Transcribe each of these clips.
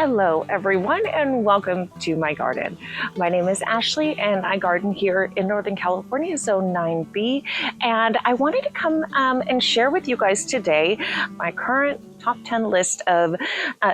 Hello everyone and welcome to my garden. My name is Ashley and I garden here in Northern California, Zone 9B, and I wanted to come and share with you guys today my current top 10 list of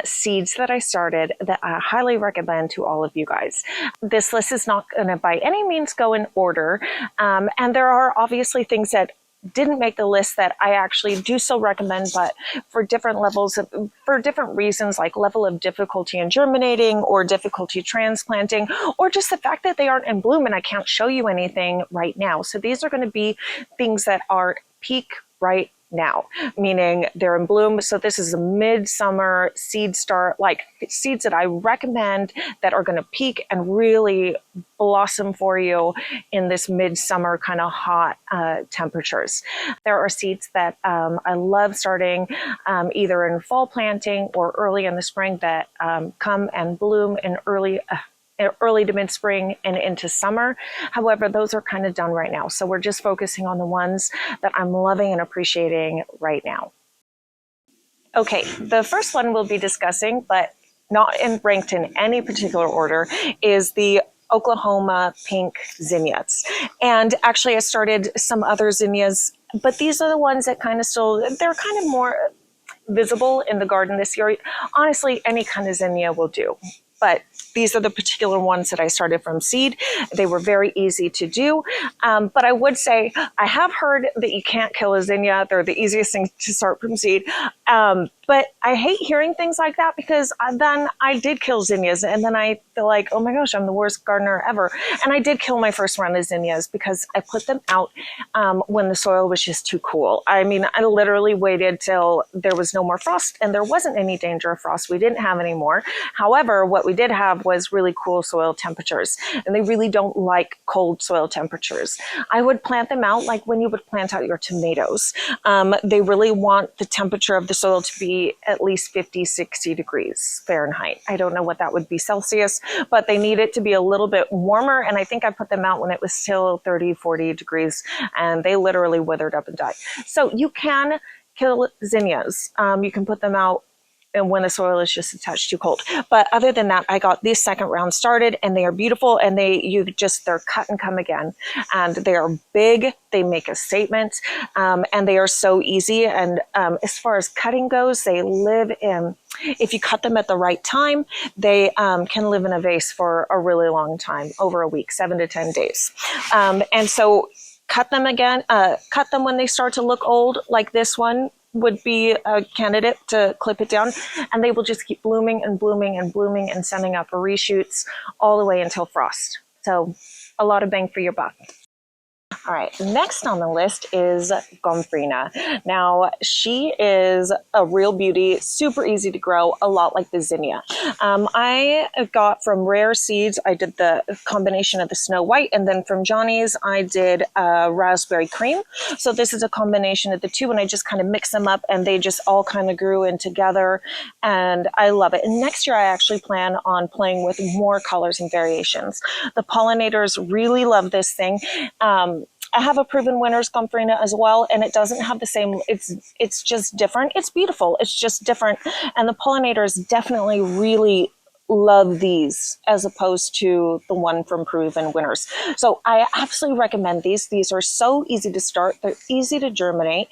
seeds that I started that I highly recommend to all of you guys. This list is not going to by any means go in order, and there are obviously things that didn't make the list that I actually do still recommend, but for different levels for different reasons, like level of difficulty in germinating or difficulty transplanting, or just the fact that they aren't in bloom and I can't show you anything right now. So these are going to be things that are peak right now, meaning they're in bloom. So this is a midsummer seed start, like seeds that I recommend that are going to peak and really blossom for you in this midsummer kind of hot temperatures. There are seeds that I love starting either in fall planting or early in the spring that come and bloom in early to mid-spring and into summer. However, those are kind of done right now. So we're just focusing on the ones that I'm loving and appreciating right now. Okay, the first one we'll be discussing, but not ranked in any particular order, is the Oklahoma pink zinnias. And actually I started some other zinnias, but these are the ones that kind of still, they're kind of more visible in the garden this year. Honestly, any kind of zinnia will do. But these are the particular ones that I started from seed. They were very easy to do. But I would say I have heard that you can't kill a zinnia. They're the easiest thing to start from seed. But I hate hearing things like that because then I did kill zinnias and then I feel like, oh my gosh, I'm the worst gardener ever. And I did kill my first round of zinnias because I put them out when the soil was just too cool. I mean, I literally waited till there was no more frost and there wasn't any danger of frost. We didn't have any more. However, what we did have was really cool soil temperatures, and they really don't like cold soil temperatures. I would plant them out like when you would plant out your tomatoes. They really want the temperature of the soil to be at least 50, 60 degrees Fahrenheit. I don't know what that would be Celsius, but they need it to be a little bit warmer. And I think I put them out when it was still 30, 40 degrees, and they literally withered up and died. So you can kill zinnias. You can put them out and when the soil is just a touch too cold. But other than that, I got this second round started and they are beautiful and they're cut and come again. And they are big, they make a statement, and they are so easy. And as far as cutting goes, they live in, if you cut them at the right time, they can live in a vase for a really long time, over a week, 7 to 10 days. And so cut them when they start to look old, like this one would be a candidate to clip it down, and they will just keep blooming and blooming and blooming and sending up reshoots all the way until frost. So a lot of bang for your buck. All right, next on the list is Gomphrena. Now, she is a real beauty, super easy to grow, a lot like the zinnia. I got from Rare Seeds, I did the combination of the Snow White, and then from Johnny's, I did Raspberry Cream. So this is a combination of the two, and I just kind of mix them up, and they just all kind of grew in together, and I love it. And next year, I actually plan on playing with more colors and variations. The pollinators really love this thing. I have a Proven Winners Gomphrena as well, and it doesn't have the same, it's just different. It's beautiful, it's just different. And the pollinators definitely really love these as opposed to the one from Proven Winners. So I absolutely recommend these. These are so easy to start. They're easy to germinate.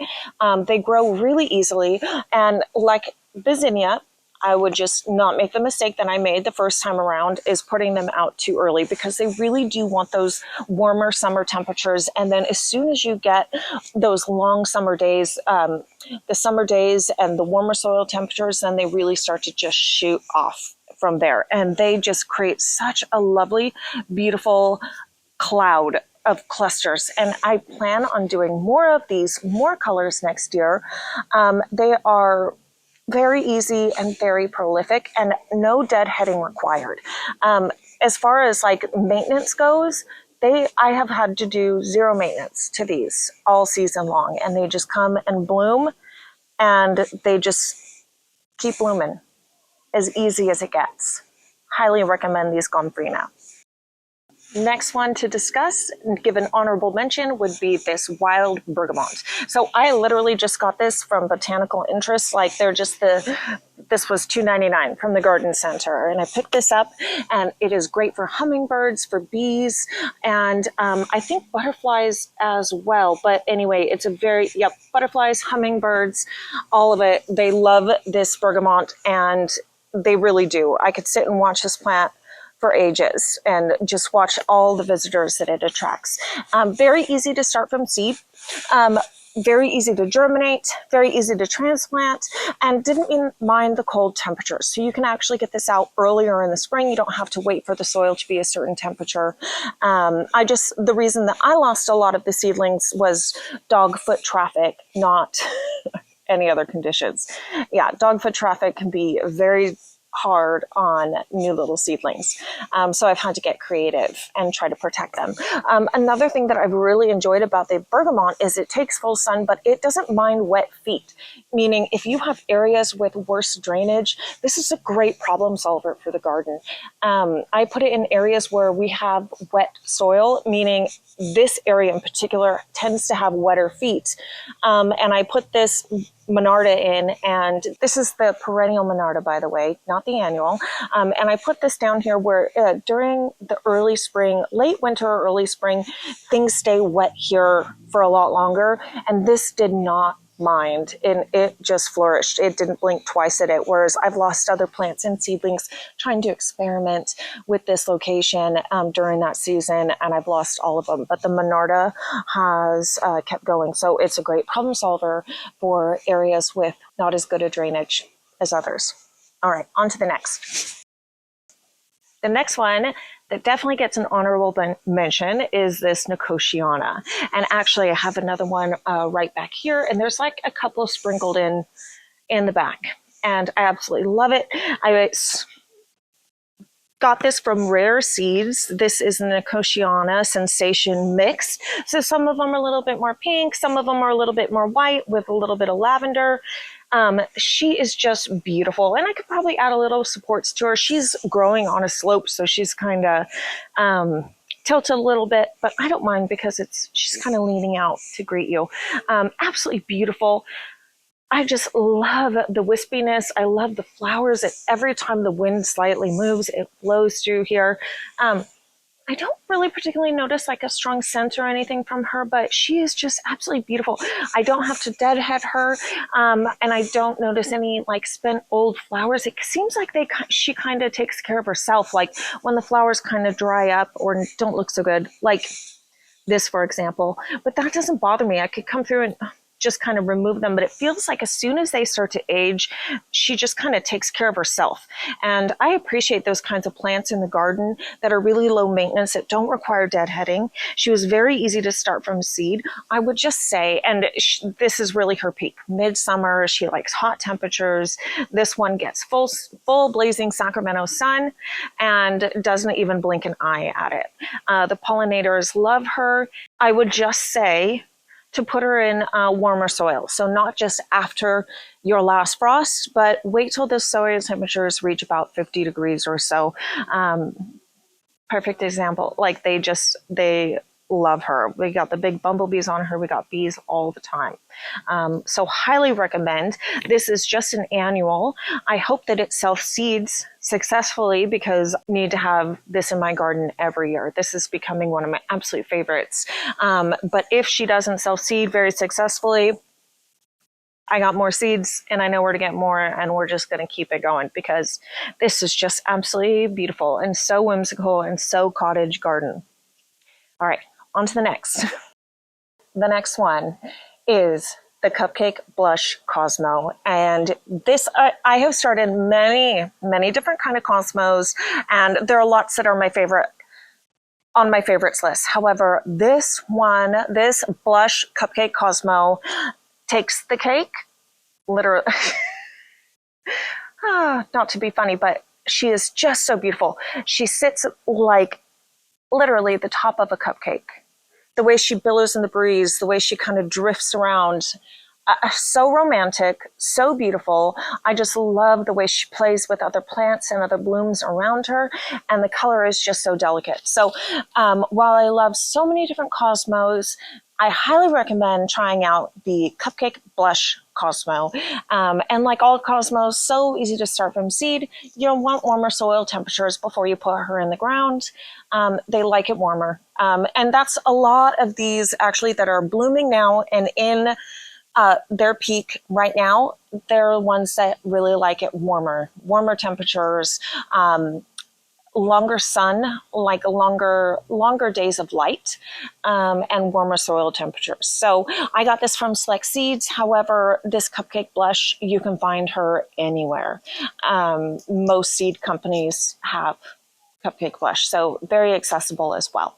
They grow really easily. And like the zinnia, I would just not make the mistake that I made the first time around, is putting them out too early, because they really do want those warmer summer temperatures. And then as soon as you get those long summer days, the summer days and the warmer soil temperatures, then they really start to just shoot off from there. And they just create such a lovely, beautiful cloud of clusters. And I plan on doing more of these, more colors next year. They are very easy and very prolific, and no deadheading required. As far as like maintenance goes, I have had to do zero maintenance to these all season long, and they just come and bloom, and they just keep blooming, as easy as it gets. Highly recommend these Gomphrena. Next one to discuss, give an honorable mention, would be this wild bergamot. So I literally just got this from Botanical Interest. Like they're just this was $2.99 from the garden center. And I picked this up, and it is great for hummingbirds, for bees, and I think butterflies as well. But anyway, it's a very, butterflies, hummingbirds, all of it. They love this bergamot, and they really do. I could sit and watch this plant for ages and just watch all the visitors that it attracts. Very easy to start from seed. Very easy to germinate, very easy to transplant, and didn't mind the cold temperatures. So you can actually get this out earlier in the spring. You don't have to wait for the soil to be a certain temperature. The reason that I lost a lot of the seedlings was dog foot traffic, not any other conditions. Yeah, dog foot traffic can be very hard on new little seedlings. So I've had to get creative and try to protect them. Another thing that I've really enjoyed about the bergamot is it takes full sun, but it doesn't mind wet feet. Meaning if you have areas with worse drainage, this is a great problem solver for the garden. I put it in areas where we have wet soil, meaning this area in particular tends to have wetter feet. And I put this Monarda in, and this is the perennial Monarda, by the way, not the annual. And I put this down here where during the early spring, late winter or early spring, things stay wet here for a lot longer. And this did not mind, and it just flourished. It didn't blink twice at it, whereas I've lost other plants and seedlings trying to experiment with this location during that season, and I've lost all of them. But the Monarda has kept going, so it's a great problem solver for areas with not as good a drainage as others. All right, on to the next. The next one that definitely gets an honorable mention is this Nicotiana. And actually, I have another one right back here, and there's like a couple sprinkled in the back. And I absolutely love it. I got this from Rare Seeds. This is the Nicotiana Sensation Mix. So some of them are a little bit more pink, some of them are a little bit more white with a little bit of lavender. She is just beautiful, and I could probably add a little supports to her. She's growing on a slope, so she's kind of tilted a little bit, but I don't mind because she's kind of leaning out to greet you. Absolutely beautiful. I just love the wispiness. I love the flowers. Every time the wind slightly moves, it blows through here. I don't really particularly notice like a strong scent or anything from her, but she is just absolutely beautiful. I don't have to deadhead her, and I don't notice any like spent old flowers. It seems like she kind of takes care of herself. Like when the flowers kind of dry up or don't look so good, like this, for example. But that doesn't bother me. I could come through and just kind of remove them, but it feels like as soon as they start to age, she just kind of takes care of herself. And I appreciate those kinds of plants in the garden that are really low maintenance, that don't require deadheading. She was very easy to start from seed. I would just say, and this is really her peak, midsummer. She likes hot temperatures. This one gets full blazing Sacramento sun and doesn't even blink an eye at it. The pollinators love her. I would just say to put her in warmer soil. So not just after your last frost, but wait till the soil temperatures reach about 50 degrees or so. Perfect example. Like they love her. We got the big bumblebees on her. We got bees all the time. So highly recommend. This is just an annual. I hope that it self-seeds successfully because I need to have this in my garden every year. This is becoming one of my absolute favorites. But if she doesn't self-seed very successfully, I got more seeds and I know where to get more, and we're just going to keep it going because this is just absolutely beautiful and so whimsical and so cottage garden. All right, on to the next. The next one is the Cupcake Blush Cosmo. And this, I have started many different kind of Cosmos, and there are lots that are my favorite on my favorites list. However, this Blush Cupcake Cosmo takes the cake, literally. Not to be funny, but she is just so beautiful. She sits like literally the top of a cupcake. The way she billows in the breeze, the way she kind of drifts around. so romantic, so beautiful. I just love the way she plays with other plants and other blooms around her, and the color is just so delicate. So while I love so many different cosmos, I highly recommend trying out the Cupcake Blush Cosmo. And like all cosmos, so easy to start from seed. You'll want warmer soil temperatures before you put her in the ground. They like it warmer. And that's a lot of these actually that are blooming now and in their peak right now. They're ones that really like it warmer temperatures, longer sun, like longer days of light, and warmer soil temperatures. So I got this from Select Seeds. However, this Cupcake Blush, you can find her anywhere. Most seed companies have Cupcake Blush, so very accessible as well.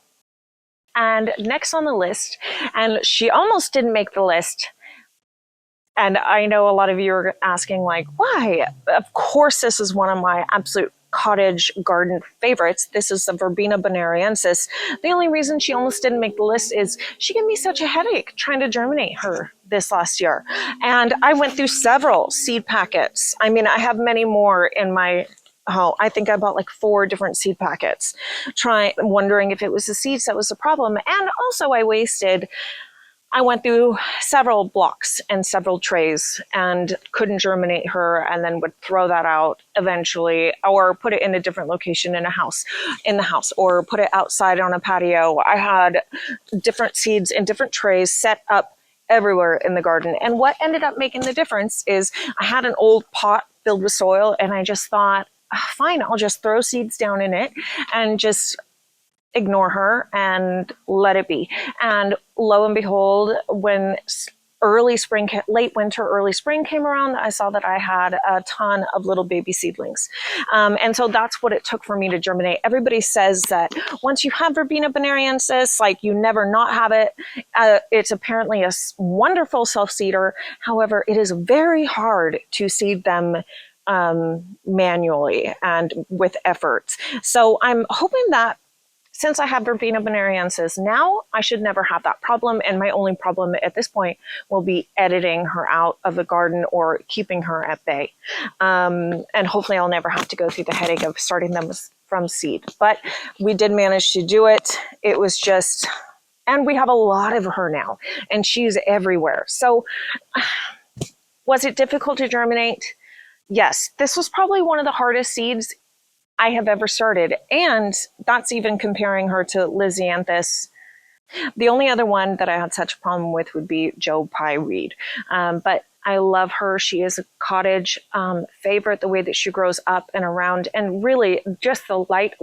And next on the list, and she almost didn't make the list, and I know a lot of you are asking, like, why? Of course, this is one of my absolute cottage garden favorites. This is the Verbena bonariensis. The only reason she almost didn't make the list is she gave me such a headache trying to germinate her this last year. And I went through several seed packets. I mean, I have many more in my I think I bought like 4 different seed packets, wondering if it was the seeds that was the problem. And also I went through several blocks and several trays and couldn't germinate her, and then would throw that out eventually, or put it in a different location in the house, or put it outside on a patio. I had different seeds in different trays set up everywhere in the garden. And what ended up making the difference is I had an old pot filled with soil, and I just thought, fine, I'll just throw seeds down in it and just ignore her and let it be. And lo and behold, when late winter, early spring came around, I saw that I had a ton of little baby seedlings. And so that's what it took for me to germinate. Everybody says that once you have Verbena bonariensis, like you never not have it. It's apparently a wonderful self-seeder. However, it is very hard to seed them manually and with effort. So I'm hoping that since I have Verbena bonariensis now, I should never have that problem. And my only problem at this point will be editing her out of the garden or keeping her at bay. And hopefully I'll never have to go through the headache of starting them from seed. But we did manage to do it. It was just, and we have a lot of her now, and she's everywhere. So was it difficult to germinate? Yes, this was probably one of the hardest seeds I have ever started, and that's even comparing her to Lisianthus. The only other one that I had such a problem with would be Joe Pye Reed, but I love her. She is a cottage favorite, the way that she grows up and around, and really just the light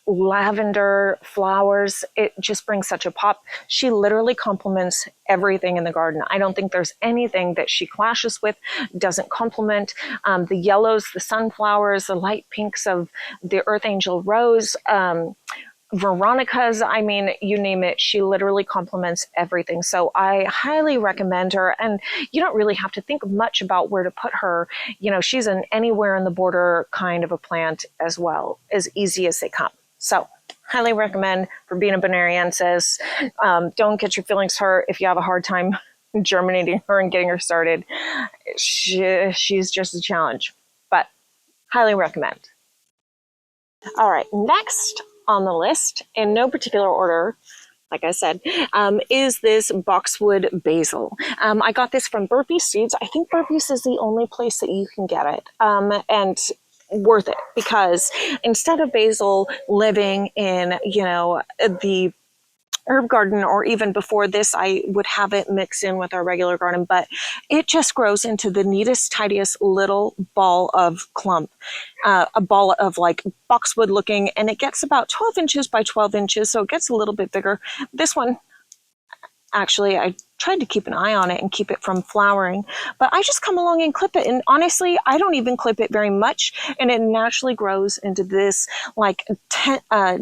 lavender flowers, it just brings such a pop. She literally complements everything in the garden. I don't think there's anything that she clashes with, doesn't complement. The yellows, the sunflowers, the light pinks of the Earth Angel Rose, Veronicas, I mean, you name it, she literally complements everything. So I highly recommend her. And you don't really have to think much about where to put her. You know, she's an anywhere in the border kind of a plant as well, as easy as they come. So highly recommend Verbena bonariensis. Don't get your feelings hurt if you have a hard time germinating her and getting her started. She's just a challenge, but highly recommend. All right, next on the list, in no particular order, like I said, is this boxwood basil. I got this from Burpees Seeds. I think Burpees is the only place that you can get it, and worth it, because instead of basil living in, you know, the herb garden, or even before this, I would have it mix in with our regular garden, but it just grows into the neatest, tidiest little ball of clump, a ball of like boxwood looking, and it gets about 12 inches by 12 inches, so it gets a little bit bigger. This one, actually, I tried to keep an eye on it and keep it from flowering, but I just come along and clip it, and honestly, I don't even clip it very much, and it naturally grows into this like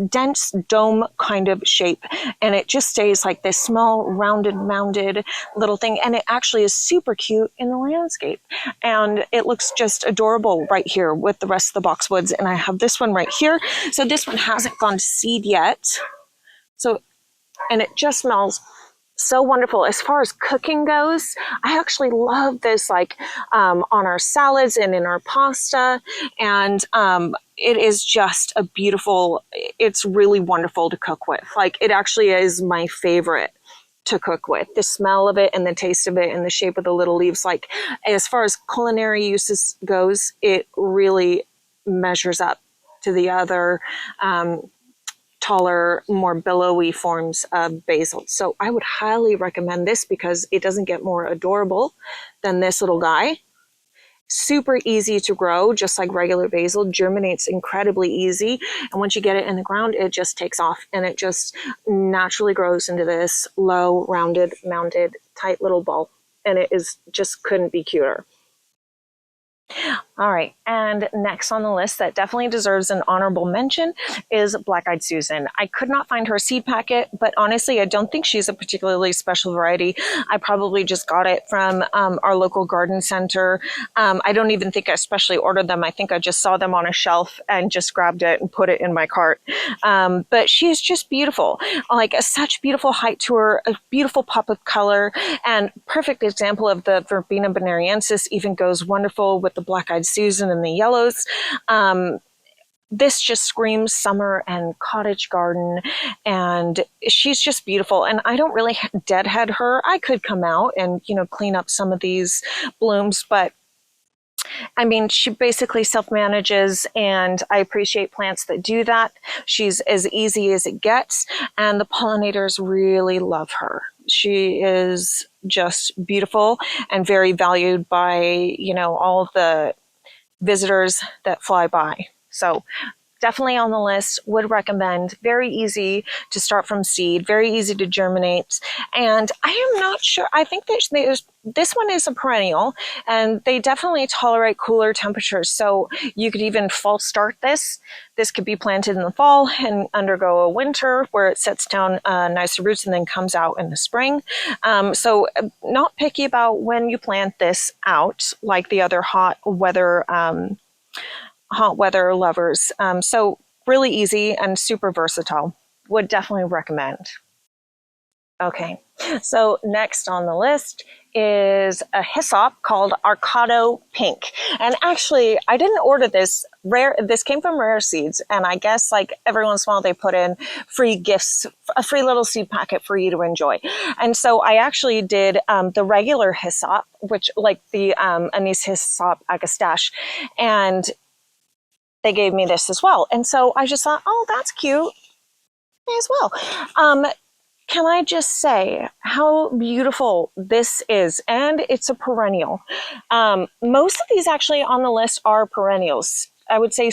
dense dome kind of shape, and it just stays like this small rounded mounded little thing, and it actually is super cute in the landscape, and it looks just adorable right here with the rest of the boxwoods. And I have this one right here, so this one hasn't gone to seed yet, so, and it just smells so wonderful. As far as cooking goes, I actually love this, like on our salads and in our pasta. And it is just a beautiful, it's really wonderful to cook with. Like, it actually is my favorite to cook with. The smell of it and the taste of it and the shape of the little leaves. Like, as far as culinary uses goes, it really measures up to the other taller, more billowy forms of basil. So I would highly recommend this because it doesn't get more adorable than this little guy. Super easy to grow, just like regular basil, germinates incredibly easy. And once you get it in the ground, it just takes off and it just naturally grows into this low, rounded, mounded, tight little ball. And it is just couldn't be cuter. All right, and next on the list that definitely deserves an honorable mention is Black-Eyed Susan. I could not find her seed packet, but honestly, I don't think she's a particularly special variety. I probably just got it from our local garden center. I don't even think I especially ordered them. I think I just saw them on a shelf and just grabbed it and put it in my cart. But she is just beautiful, like such beautiful height to her, a beautiful pop of color, and perfect example of the Verbena bonariensis. Even goes wonderful with the Black-Eyed Susan and the yellows. This just screams summer and cottage garden, and she's just beautiful. And I don't really deadhead her. I could come out and, clean up some of these blooms, but I mean, she basically self-manages, and I appreciate plants that do that. She's as easy as it gets, and the pollinators really love her. She is just beautiful and very valued by, all of the visitors that fly by. So definitely on the list, would recommend. Very easy to start from seed, very easy to germinate. And I am not sure, I think that this one is a perennial, and they definitely tolerate cooler temperatures. So you could even false start this. This could be planted in the fall and undergo a winter where it sets down nice roots and then comes out in the spring. So not picky about when you plant this out, like the other hot weather lovers. So really easy and super versatile. Would definitely recommend. Okay, so next on the list is a hyssop called Arcado Pink. And actually, I didn't order this. This came from Rare Seeds, and I guess like every once in a while they put in free gifts, a free little seed packet for you to enjoy. And so I actually did the regular hyssop, which like the anise hyssop agastache, and they gave me this as well. And so I just thought, oh, that's cute as well. Can I just say how beautiful this is? And it's a perennial. Most of these actually on the list are perennials. I would say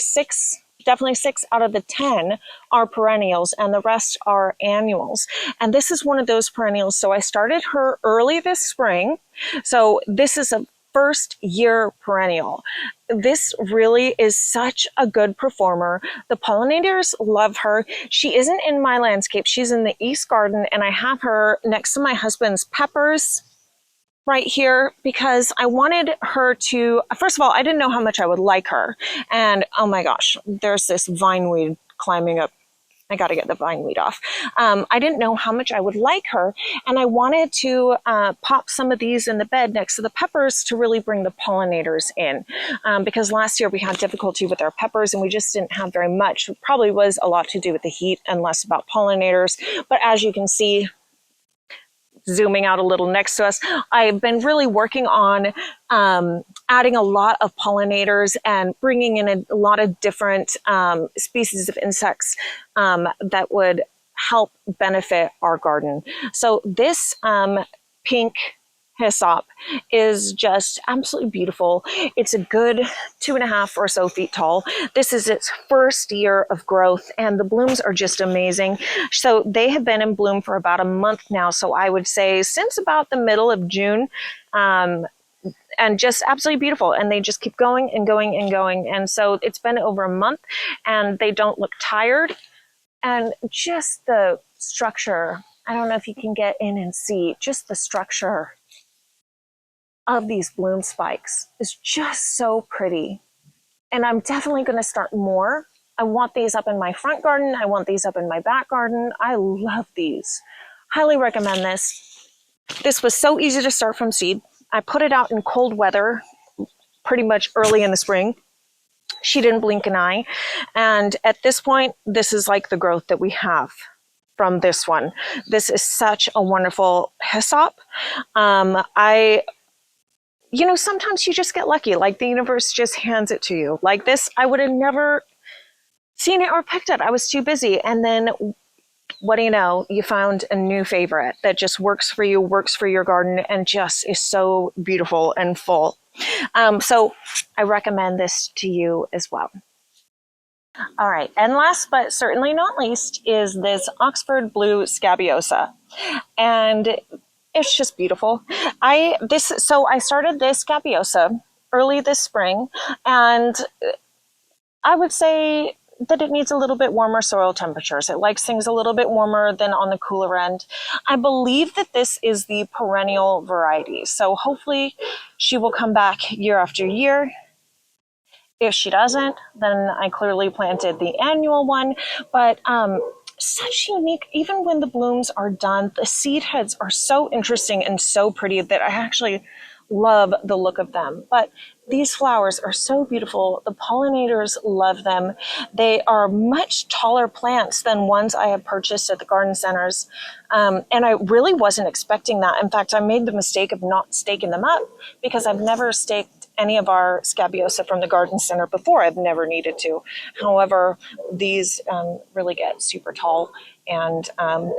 definitely 6 out of the 10 are perennials, and the rest are annuals. And this is one of those perennials. So I started her early this spring. So this is a first year perennial. This really is such a good performer. The pollinators love her. She isn't in my landscape. She's in the East Garden, and I have her next to my husband's peppers right here because I wanted her to, first of all, I didn't know how much I would like her. And oh my gosh, there's this vine weed climbing up. I got to get the vine weed off. I didn't know how much I would like her, and I wanted to pop some of these in the bed next to the peppers to really bring the pollinators in, because last year we had difficulty with our peppers and we just didn't have very much. It probably was a lot to do with the heat and less about pollinators, but as you can see, zooming out a little next to us, I've been really working on adding a lot of pollinators and bringing in a lot of different species of insects that would help benefit our garden. So this pink hyssop is just absolutely beautiful. It's a good 2.5 or so feet tall. This is its first year of growth, and the blooms are just amazing. So they have been in bloom for about a month now. So I would say since about the middle of June, and just absolutely beautiful. And they just keep going and going and going. And so it's been over a month, and they don't look tired. And just the structure, I don't know if you can get in and see, just the structure of these bloom spikes is just so pretty. And I'm definitely going to start more. I want these up in my front garden. I want these up in my back garden. I love these. Highly recommend this. This was so easy to start from seed. I put it out in cold weather pretty much early in the spring. She didn't blink an eye. And at this point, this is like the growth that we have from this one. This is such a wonderful hyssop. Sometimes you just get lucky. Like the universe just hands it to you. Like this, I would have never seen it or picked it. I was too busy. And then what do you know? You found a new favorite that just works for you, works for your garden, and just is so beautiful and full. So I recommend this to you as well. All right, and last but certainly not least is this Oxford Blue Scabiosa. And it's just beautiful. I started this Scabiosa early this spring, and I would say that it needs a little bit warmer soil temperatures. It likes things a little bit warmer than on the cooler end. I believe that this is the perennial variety. So hopefully she will come back year after year. If she doesn't, then I clearly planted the annual one. But such unique, even when the blooms are done, the seed heads are so interesting and so pretty that I actually love the look of them. But these flowers are so beautiful. The pollinators love them. They are much taller plants than ones I have purchased at the garden centers. And I really wasn't expecting that. In fact, I made the mistake of not staking them up because I've never staked any of our Scabiosa from the garden center before. I've never needed to. However, these really get super tall and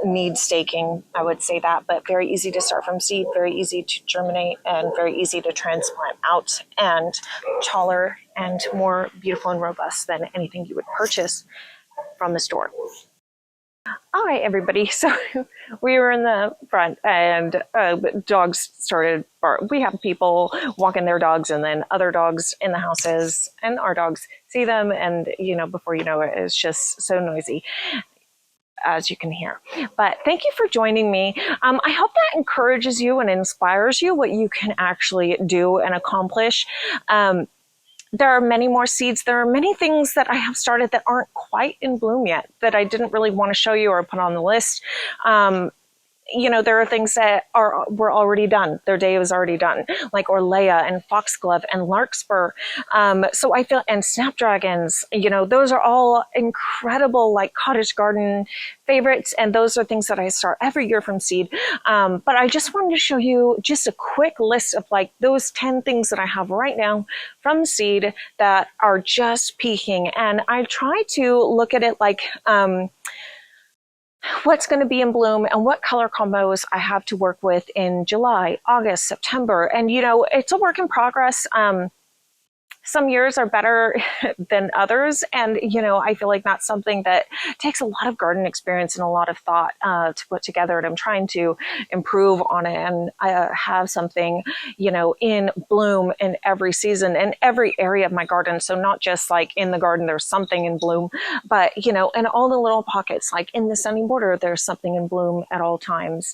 need staking, I would say that, but very easy to start from seed, very easy to germinate, and very easy to transplant out, and taller and more beautiful and robust than anything you would purchase from the store. All right, everybody. So we were in the front and dogs started barking. We have people walking their dogs and then other dogs in the houses, and our dogs see them. And, before you know it, it's just so noisy, as you can hear. But thank you for joining me. I hope that encourages you and inspires you what you can actually do and accomplish. There are many more seeds. There are many things that I have started that aren't quite in bloom yet that I didn't really want to show you or put on the list. There are things that were already done. Their day was already done, like Orlea and Foxglove and Larkspur. So I feel, and Snapdragons, those are all incredible, like cottage garden favorites. And those are things that I start every year from seed. But I just wanted to show you just a quick list of like those 10 things that I have right now from seed that are just peaking. And I try to look at it like, what's going to be in bloom and what color combos I have to work with in July, August, September. And, it's a work in progress. Some years are better than others. And, I feel like that's something that takes a lot of garden experience and a lot of thought to put together. And I'm trying to improve on it and have something, in bloom in every season in every area of my garden. So not just like in the garden, there's something in bloom, but, in all the little pockets, like in the sunny border, there's something in bloom at all times.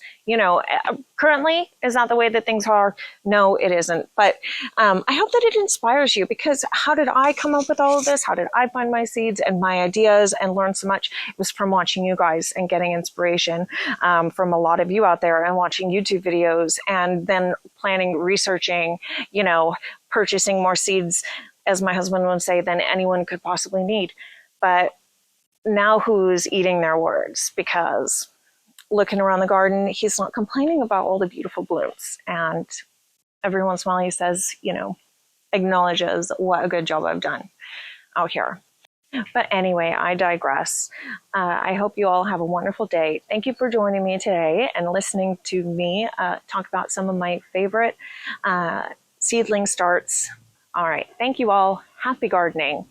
Currently, is that the way that things are? No, it isn't. But I hope that it inspires you, because how did I come up with all of this? How did I find my seeds and my ideas and learn so much? It was from watching you guys and getting inspiration from a lot of you out there and watching YouTube videos and then planning, researching, purchasing more seeds, as my husband would say, than anyone could possibly need. But now who's eating their words? Because looking around the garden, he's not complaining about all the beautiful blooms. And every once in a while he says, acknowledges what a good job I've done out here. But anyway, I digress. I hope you all have a wonderful day. Thank you for joining me today and listening to me talk about some of my favorite seedling starts. All right. Thank you all. Happy gardening.